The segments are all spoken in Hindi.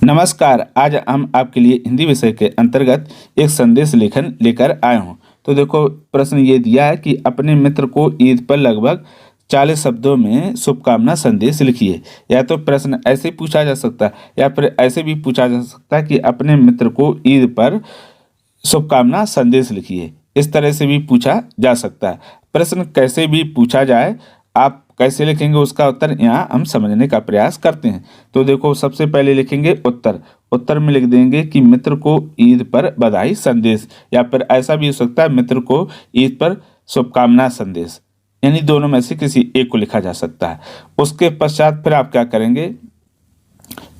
नमस्कार। आज हम आपके लिए हिंदी विषय के अंतर्गत एक संदेश लेखन लेकर आए हूँ। तो देखो, प्रश्न ये दिया है कि अपने मित्र को ईद पर लगभग 40 शब्दों में शुभकामना संदेश लिखिए। या तो प्रश्न ऐसे पूछा जा सकता है या फिर ऐसे भी पूछा जा सकता है कि अपने मित्र को ईद पर शुभकामना संदेश लिखिए। इस तरह से भी पूछा जा सकता है। प्रश्न कैसे भी पूछा जाए, आप कैसे लिखेंगे उसका उत्तर यहाँ हम समझने का प्रयास करते हैं। तो देखो, सबसे पहले लिखेंगे उत्तर। उत्तर में लिख देंगे कि मित्र को ईद पर बधाई संदेश, या फिर ऐसा भी हो सकता है मित्र को ईद पर शुभकामना संदेश, यानी दोनों में से किसी एक को लिखा जा सकता है। उसके पश्चात फिर आप क्या करेंगे,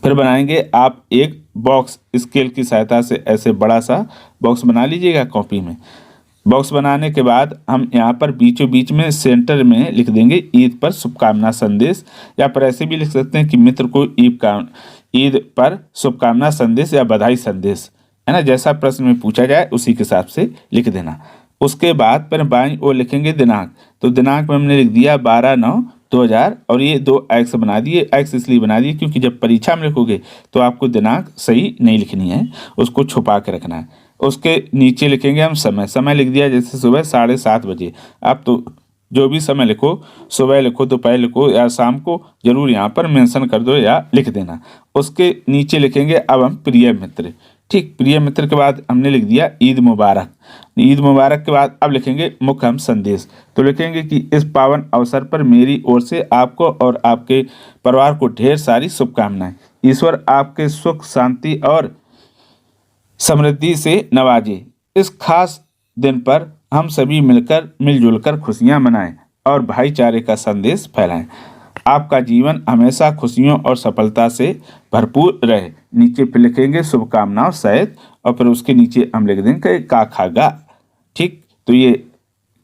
फिर बनाएंगे आप एक बॉक्स। स्केल की सहायता से ऐसे बड़ा सा बॉक्स बना लीजिएगा कॉपी में। बॉक्स बनाने के बाद हम यहाँ पर बीचों बीच में सेंटर में लिख देंगे ईद पर शुभकामना संदेश, या फिर ऐसे भी लिख सकते हैं कि मित्र को ईद पर शुभकामना संदेश या बधाई संदेश, है ना। जैसा प्रश्न में पूछा जाए उसी के हिसाब से लिख देना। उसके बाद फिर बाईं ओर लिखेंगे दिनांक। तो दिनांक में हमने लिख दिया 12/9/2000, और ये 2 एक्स बना दिए। एक्स इसलिए बना दिए क्योंकि जब परीक्षा में लिखोगे तो आपको दिनांक सही नहीं लिखनी है, उसको छुपा के रखना है। उसके नीचे लिखेंगे हम समय। समय लिख दिया जैसे सुबह 7:30 बजे। आप तो जो भी समय लिखो, सुबह लिखो, दोपहर लिखो या शाम को, जरूर यहाँ पर मेंशन कर दो या लिख देना। उसके नीचे लिखेंगे अब हम प्रिय मित्र। ठीक, प्रिय मित्र के बाद हमने लिख दिया ईद मुबारक। ईद मुबारक के बाद अब लिखेंगे मुख्य हम संदेश। तो लिखेंगे कि इस पावन अवसर पर मेरी ओर से आपको और आपके परिवार को ढेर सारी शुभकामनाएं। ईश्वर आपके सुख, शांति और समृद्धि से नवाजे। इस खास दिन पर हम सभी मिलकर मिलजुल कर खुशियां मनाएं और भाईचारे का संदेश फैलाएं। आपका जीवन हमेशा खुशियों और सफलता से भरपूर रहे। नीचे पे लिखेंगे शुभकामनाओं सहित, और फिर उसके नीचे हम लिख देंगे का खागा। ठीक, तो ये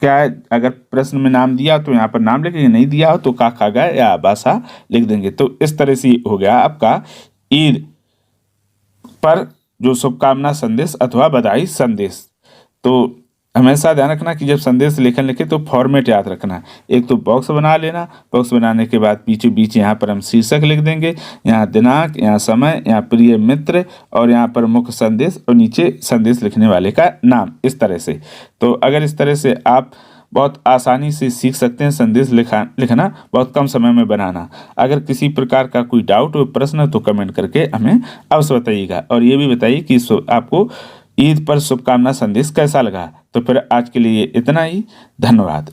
क्या है, अगर प्रश्न में नाम दिया तो यहाँ पर नाम लिखेंगे, नहीं दिया हो तो का खागा या आबासा लिख देंगे। तो इस तरह से हो गया आपका ईद पर जो शुभकामना संदेश अथवा बधाई संदेश। तो हमेशा ध्यान रखना कि जब संदेश लेखन लिखे तो फॉर्मेट याद रखना। एक तो बॉक्स बना लेना, बॉक्स बनाने के बाद बीचों बीच यहाँ पर हम शीर्षक लिख देंगे, यहाँ दिनांक, यहाँ समय, यहाँ प्रिय मित्र, और यहाँ पर मुख्य संदेश, और नीचे संदेश लिखने वाले का नाम। इस तरह से, तो अगर इस तरह से आप बहुत आसानी से सीख सकते हैं संदेश लिखना, बहुत कम समय में बनाना। अगर किसी प्रकार का कोई डाउट हो, प्रश्न हो, तो कमेंट करके हमें अवश्य बताइएगा। और ये भी बताइए कि आपको ईद पर शुभकामना संदेश कैसा लगा। तो फिर आज के लिए इतना ही। धन्यवाद।